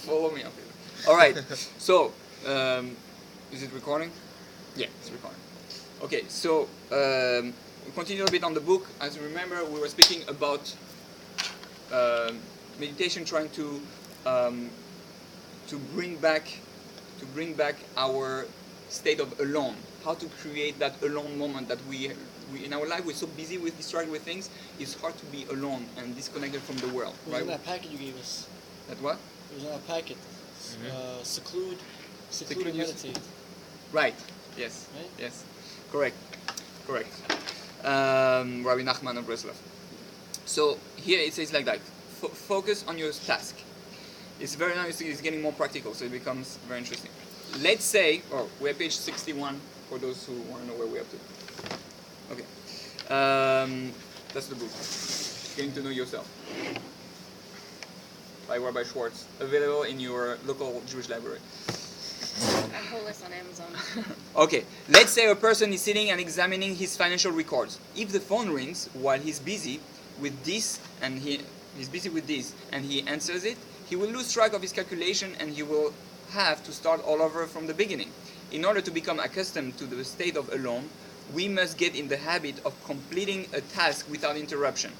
Follow me on Facebook. All right. So, is it recording? Yeah, it's recording. Okay. So we continue a bit on the book. As you remember, we were speaking about meditation, trying to bring back our state of alone. How to create that alone moment that we in our life we're so busy with distracted with things. It's hard to be alone and disconnected from the world. It was in that packet you gave us. That what? It was in that packet. Seclude and meditate. Right. Yes. Right? Yes. Correct. Rabbi Nachman of Breslov. So here it says like that. Focus on your task. It's very nice. It's getting more practical, so it becomes very interesting. Let's say, we're at page 61 for those who want to know where we're up to. Okay. That's the book. Getting to Know Yourself by Rabbi Schwartz. Available in your local Jewish library. A whole list on Amazon. Okay, let's say a person is sitting and examining his financial records. If the phone rings while he's busy with this and he answers it, he will lose track of his calculation and he will have to start all over from the beginning. In order to become accustomed to the state of alone, we must get in the habit of completing a task without interruption.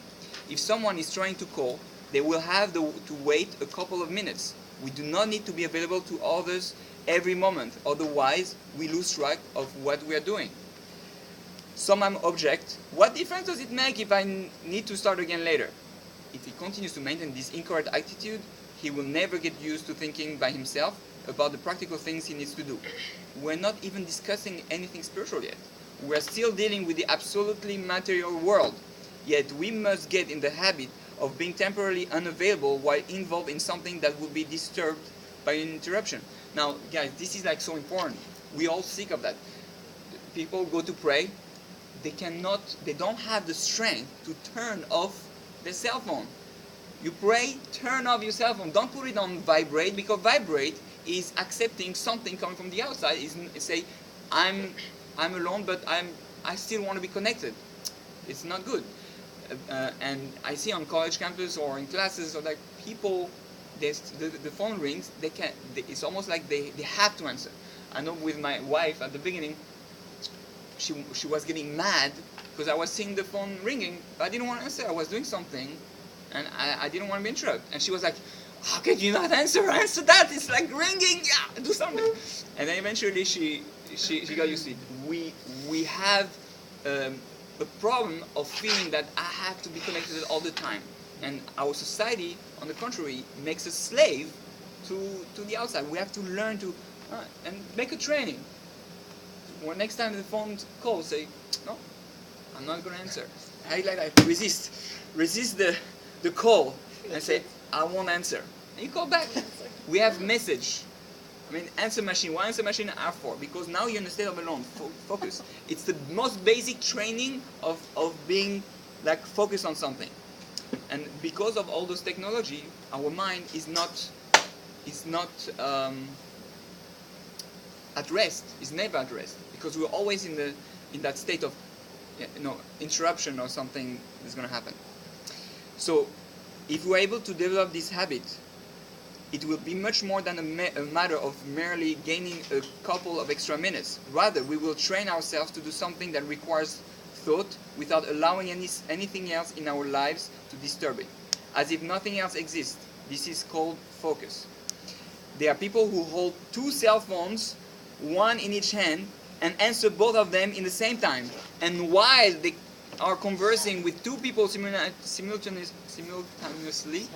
If someone is trying to call, they will have to wait a couple of minutes. We do not need to be available to others every moment, otherwise we lose track of what we are doing. Some object, what difference does it make if I need to start again later? If he continues to maintain this incorrect attitude, he will never get used to thinking by himself about the practical things he needs to do. We're not even discussing anything spiritual yet. We're still dealing with the absolutely material world. Yet we must get in the habit of being temporarily unavailable while involved in something that would be disturbed by an interruption. Now, guys, this is like so important. We all seek of that. People go to pray. They don't have the strength to turn off their cell phone. You pray, turn off your cell phone. Don't put it on vibrate, because vibrate is accepting something coming from the outside. It's say, I'm alone, but I still want to be connected. It's not good. And I see on college campus or in classes, or like people, the phone rings. It's almost like they have to answer. I know with my wife at the beginning, she was getting mad because I was seeing the phone ringing, but I didn't want to answer. I was doing something, and I didn't want to be interrupted. And she was like, "How can you not answer? Answer that! It's like ringing. Yeah, do something." And then eventually she got used to it. We have a problem of feeling that I have to be connected all the time, and our society, on the contrary, makes us slave to the outside. We have to learn to and make a training. When next time the phone calls, say, "No, I'm not going to answer." I like that. Resist the call and say, "I won't answer." And you call back. We have message. I mean, answer machine. What answer machine are for? Because now you're in a state of alone. Focus. It's the most basic training of being like focused on something. And because of all those technology, our mind is not at rest. It's never at rest, because we're always in that state of interruption or something is going to happen. So if we're able to develop this habit, it will be much more than a matter of merely gaining a couple of extra minutes. Rather, we will train ourselves to do something that requires thought without allowing anything else in our lives to disturb it, as if nothing else exists. This is called focus. There are people who hold two cell phones, one in each hand, and answer both of them in the same time. And while they are conversing with two people simultaneously,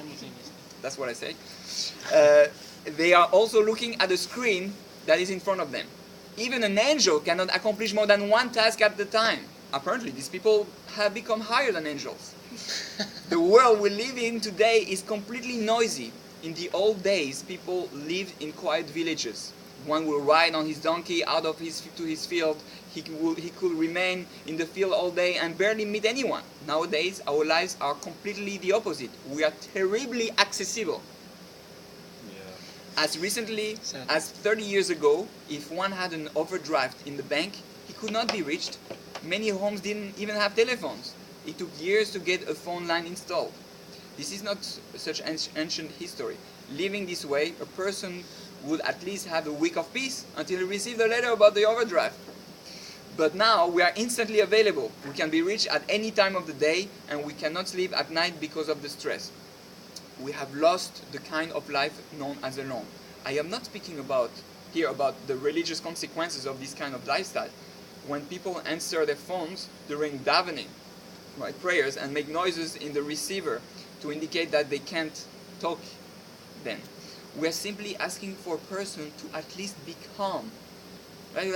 that's what I say, they are also looking at a screen that is in front of them. Even an angel cannot accomplish more than one task at a time. Apparently, these people have become higher than angels. The world we live in today is completely noisy. In the old days, people lived in quiet villages. One will ride on his donkey out to his field. He could remain in the field all day and barely meet anyone. Nowadays, our lives are completely the opposite. We are terribly accessible. As recently as 30 years ago, if one had an overdraft in the bank, he could not be reached. Many homes didn't even have telephones. It took years to get a phone line installed. This is not such ancient history. living this way, a person would at least have a week of peace until he received a letter about the overdraft. But now we are instantly available. We can be reached at any time of the day, and we cannot sleep at night because of the stress. We have lost the kind of life known as alone. I am not speaking about here about the religious consequences of this kind of lifestyle. When people answer their phones during davening, right, prayers, and make noises in the receiver to indicate that they can't talk then, we are simply asking for a person to at least be calm. Right?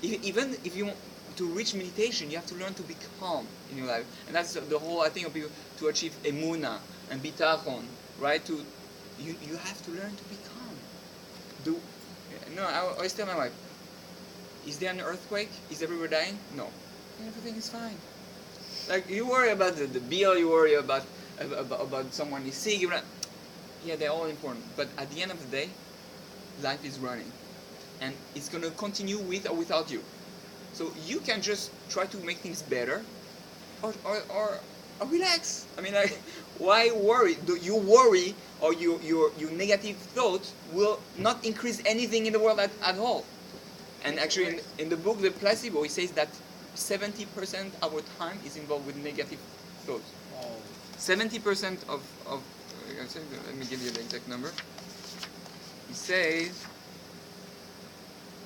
Even if you want to reach meditation, you have to learn to be calm in your life, and that's the whole I think of people to achieve emuna and bitachon, right? You have to learn to be calm. I always tell my wife, is there an earthquake? Is everywhere dying? No, everything is fine. Like you worry about the bill, you worry about someone is sick. Yeah, they're all important, but at the end of the day, life is running. And it's going to continue with or without you. So you can just try to make things better or relax. I mean, like, why worry? You worry or your negative thoughts will not increase anything in the world at all. And actually in the book, The Placebo, he says that 70% of our time is involved with negative thoughts. 70% of let me give you the exact number. He says,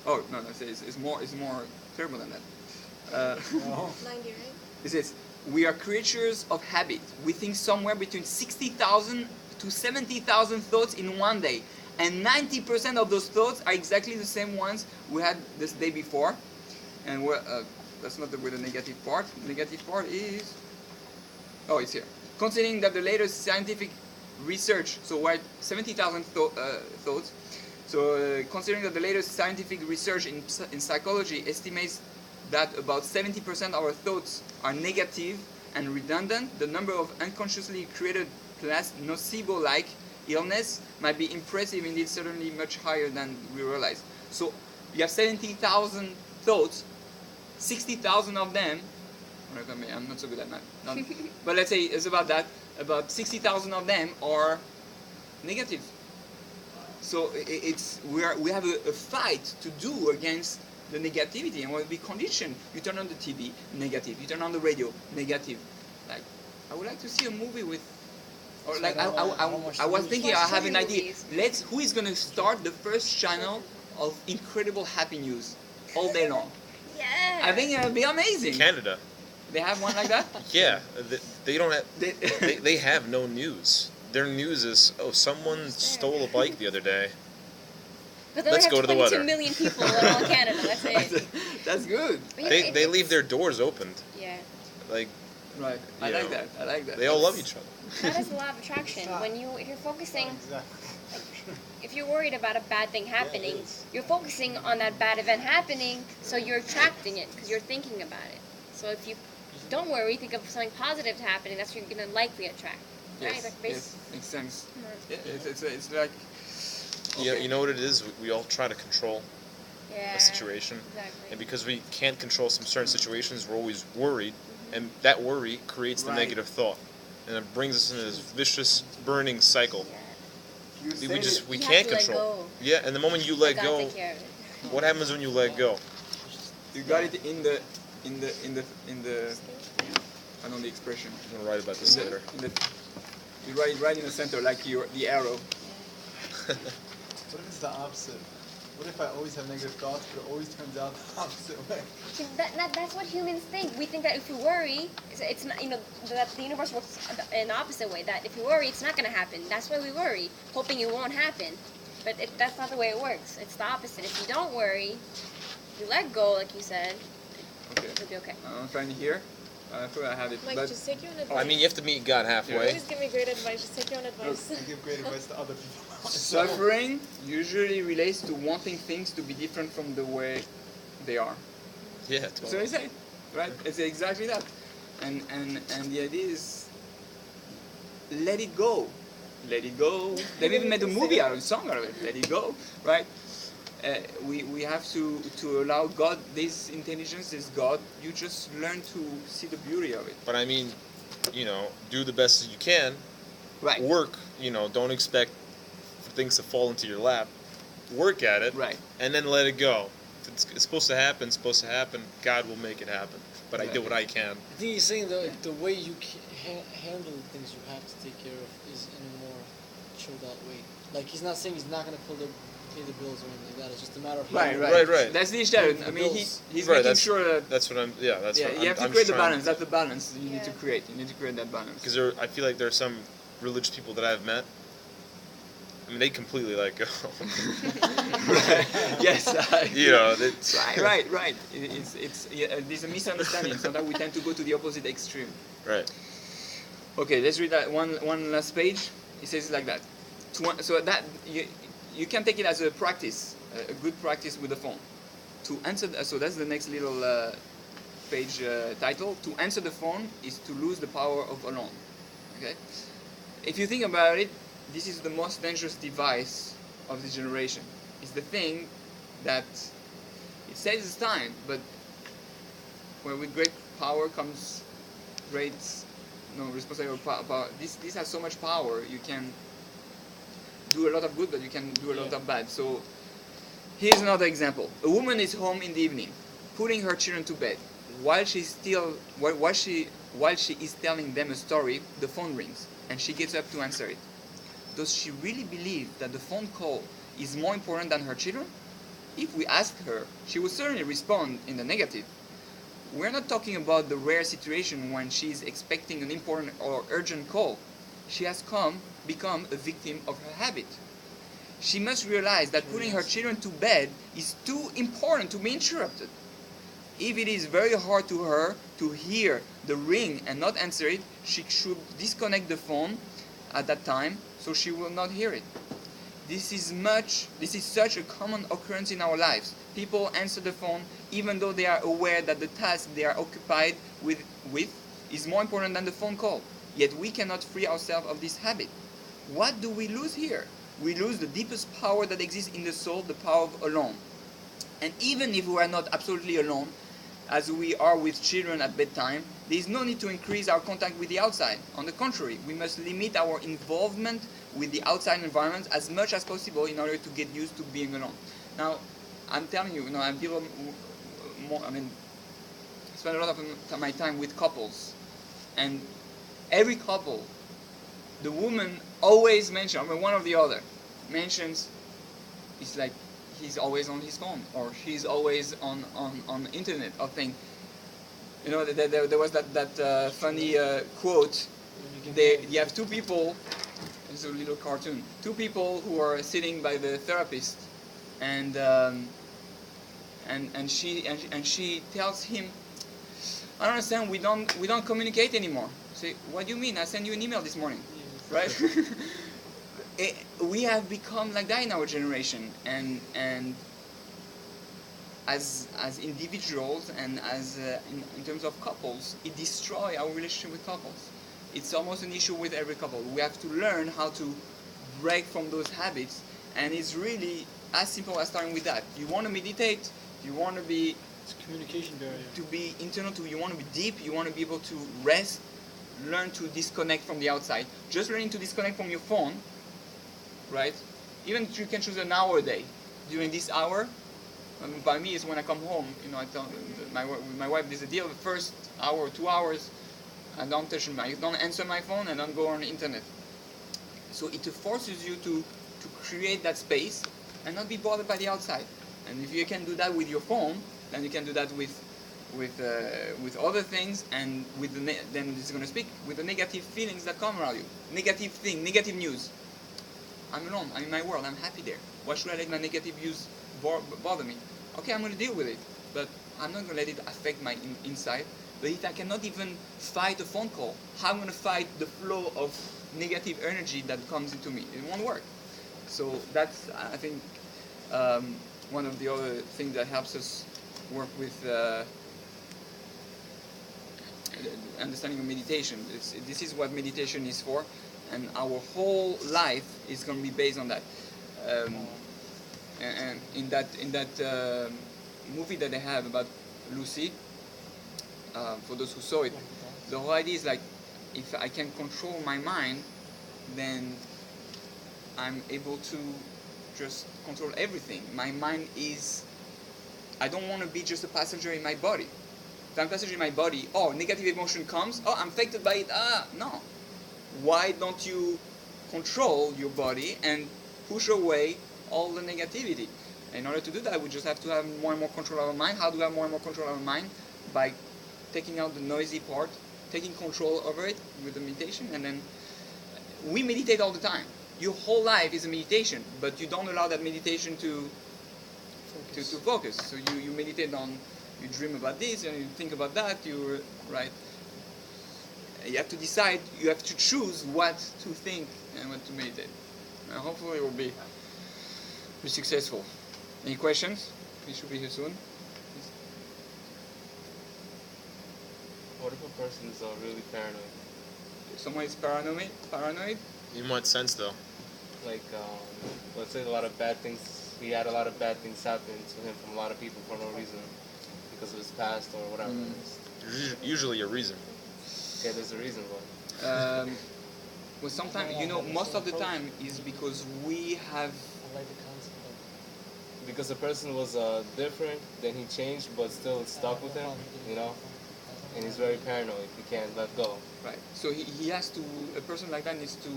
oh no, it's more terrible than that. 90, right? It says we are creatures of habit. We think somewhere between 60,000 to 70,000 thoughts in one day, and 90% of those thoughts are exactly the same ones we had this day before. And that's not with the negative part. The negative part is, oh, it's here. Considering that the latest scientific research, so what 70,000 thoughts. So considering that the latest scientific research in psychology estimates that about 70% of our thoughts are negative and redundant, the number of unconsciously created nocebo-like illness might be impressive, indeed certainly much higher than we realize. So you have 70,000 thoughts, 60,000 of them, I'm not so good at math, but let's say it's about that, about 60,000 of them are negative. So we have a fight to do against the negativity, and we'll be conditioned. You turn on the TV, negative. You turn on the radio, negative. Like, I would like to see a movie with, or like I was thinking, I have an idea. Who is gonna start the first channel of incredible happy news all day long? Yeah. I think it would be amazing. Canada. They have one like that? Yeah, they don't have. They have no news. Their news is, oh, someone stole a bike the other day. But they Let's only go to have the 22 weather. million people in all Canada. That's it. That's good. But yeah, They leave their doors opened. Yeah. Like, Right. I You like know, that. I like that. they all love each other. That is the law of attraction. When if you're focusing, Exactly. if you're worried about a bad thing happening, you're focusing on that bad event happening, so you're attracting it because you're thinking about it. So if you don't worry, think of something positive happening, that's what you're gonna likely attract. Right? Yes, Like yes, makes sense. Yeah, it's like. Yeah, you know what it is? We all try to control yeah. a situation, Exactly. and because we can't control some certain situations, we're always worried, and that worry creates the Right. negative thought, and it brings us into this vicious, burning cycle. Yeah. You We said You can't have to let control. go. Yeah, and the moment you let God go, take care of it. what happens when you let go? you got it in the. I know the expression. I'm gonna write about this later. You write it right in the center, like the arrow. What if it's the opposite? What if I always have negative thoughts, but it always turns out the opposite way? That's what humans think. We think that if we worry, it's not, that the universe works in the opposite way. That if you worry, it's not going to happen. That's why we worry, hoping it won't happen. But that's not the way it works. It's the opposite. If you don't worry, you let go, like you said, Okay. it'll be okay. I'm trying to hear. I thought I have it, Like, but just take your own advice. I mean, you have to meet God You halfway. always give me great advice. Just take your own advice. I give great advice to other people. suffering usually relates to wanting things to be different from the way they are. Yeah, So totally. I say, right? It's exactly that, and the idea is let it go, let it go. They've even made a movie out of it, a song out of it. Let it go, right? We have to allow God. This intelligence is God. You just learn to see the beauty of it. But I mean, do the best as you can. Right. Work. Don't expect things to fall into your lap, work at it, Right. and then let it go. If it's supposed to happen, it's supposed to happen. God will make it happen. But I did what I can. I think he's saying the way you handle the things you have to take care of is in a more chilled out way. Like he's not saying he's not gonna pay the bills or anything like that. It's just a matter of how Right, you- right, Right. That's the issue. The I mean, bills. he's Right, making that's- sure that That's what I'm. Yeah, that's yeah, what you have to I'm create the just trying balance. That's the balance you need to Yeah. create. You need to create that balance. Because I feel like there are some religious people that I've met. I mean, they completely let go. Right. Yes. You know, it's Right. There's a misunderstanding. Sometimes we tend to go to the opposite extreme. Right. Okay, let's read that one last page. It says like that. So that you can take it as a practice, a good practice with the phone. To answer, so that's the next little page title. To answer the phone is to lose the power of alone. Okay. If you think about it, this is the most dangerous device of this generation. It's the thing that it saves us time, but where with great power comes great responsibility. Power. This has so much power. You can do a lot of good, but you can do a lot of bad. So here's another example. A woman is home in the evening, putting her children to bed. While she is telling them a story, the phone rings, and she gets up to answer it. Does she really believe that the phone call is more important than her children? If we ask her, she will certainly respond in the negative. We're not talking about the rare situation when she is expecting an important or urgent call. She has become a victim of her habit. She must realize that putting her children to bed is too important to be interrupted. If it is very hard to her to hear the ring and not answer it, she should disconnect the phone at that time so she will not hear it. This is such a common occurrence in our lives. People answer the phone even though they are aware that the task they are occupied with is more important than the phone call. Yet we cannot free ourselves of this habit. What do we lose here? We lose the deepest power that exists in the soul, the power of alone. And even if we are not absolutely alone, as we are with children at bedtime, there is no need to increase our contact with the outside. On the contrary, we must limit our involvement with the outside environment as much as possible in order to get used to being alone. Now, I'm telling you, I'm people more. I spend a lot of my time with couples, and every couple, the woman always mentions, one or the other, mentions, it's like he's always on his phone or she's always on the internet or thing. There was that funny quote. You have two people. It's a little cartoon. Two people who are sitting by the therapist, and she tells him, "I don't understand. We don't communicate anymore." Say, "What do you mean? I sent you an email this morning." Right? We have become like that in our generation, and as individuals and as in terms of couples, it destroys our relationship with couples. It's almost an issue with every couple. We have to learn how to break from those habits, and it's really as simple as starting with that. You want to meditate, you want to be It's a communication barrier. to be internal, you want to be deep, you want to be able to rest, learn to disconnect from the outside. Just learning to disconnect from your phone, right? Even if you can choose an hour a day. During this hour, by me is when I come home. I tell my wife there's a deal. The first hour or 2 hours, I don't answer my phone, and don't go on the internet. So it forces you to create that space and not be bothered by the outside. And if you can do that with your phone, then you can do that with other things, and then it's going to speak with the negative feelings that come around you. Negative news. I'm alone. I'm in my world. I'm happy there. Why should I let my negative views bother me? Okay, I'm going to deal with it, but I'm not going to let it affect my inside. But if I cannot even fight a phone call, how am I going to fight the flow of negative energy that comes into me? It won't work. So that's, I think, one of the other things that helps us work with understanding of meditation. This is what meditation is for, and our whole life is going to be based on that. And in that movie that they have about Lucy, for those who saw it, the whole idea is like, if I can control my mind, then I'm able to just control everything. My mind is, I don't want to be just a passenger in my body. If I'm a passenger in my body, oh, negative emotion comes, oh, I'm affected by it, no. Why don't you control your body and push away all the negativity? In order to do that, we just have to have more and more control of our mind. How do we have more and more control of our mind? By taking out the noisy part, taking control over it with the meditation, and then we meditate all the time. Your whole life is a meditation, but you don't allow that meditation to focus. So you meditate on, you dream about this and you think about that, right? You have to decide, you have to choose what to think and what to meditate. And hopefully it will be successful. Any questions? We should be here soon. What if a person is really paranoid? If someone is paranoid? In what sense, though? Like, let's say he had a lot of bad things happen to him from a lot of people for no reason, because of his past or whatever. Usually a reason. Okay, there's a reason why. Well, sometimes, most of the time is because we have... I like the concept of Because the person was different, then he changed, but still it's stuck with him, and he's very paranoid. He can't let go. Right. So he has to, a person like that needs to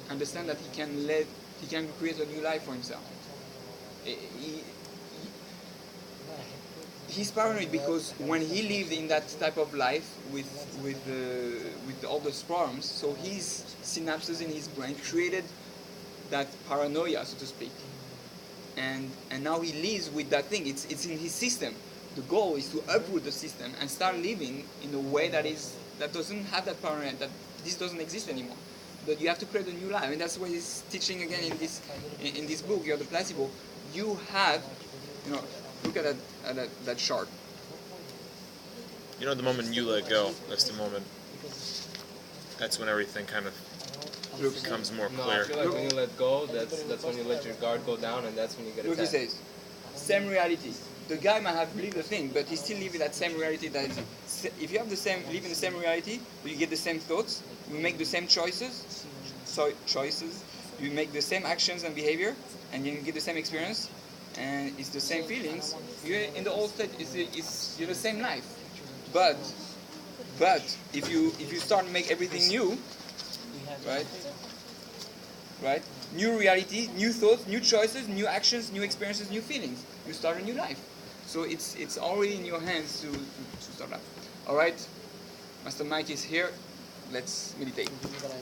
understand that he can create a new life for himself. He's paranoid because when he lived in that type of life with all those problems, so his synapses in his brain created that paranoia, so to speak. And now he lives with that thing. It's in his system. The goal is to uproot the system and start living in a way that doesn't have that paranoia, that this doesn't exist anymore. But you have to create a new life, and that's what he's teaching again in this book. You have the placebo. You have, look at that chart. The moment you let go, that's the moment. That's when everything kind of becomes more No, clear. I feel like when you let go, that's when you let your guard go down, and that's when you get Look, he attacked. says, same reality. The guy might have believed the thing, but he's still living that same reality. If you have live in the same reality, you get the same thoughts, you make the same choices. You make the same actions and behavior, and you get the same experience, and it's the same feelings. You're in the old state. You're the same life, but if you start to make everything new, right? New reality, new thoughts, new choices, new actions, new experiences, new feelings. You start a new life. So it's already in your hands to start up. All right, Master Mike is here. Let's meditate.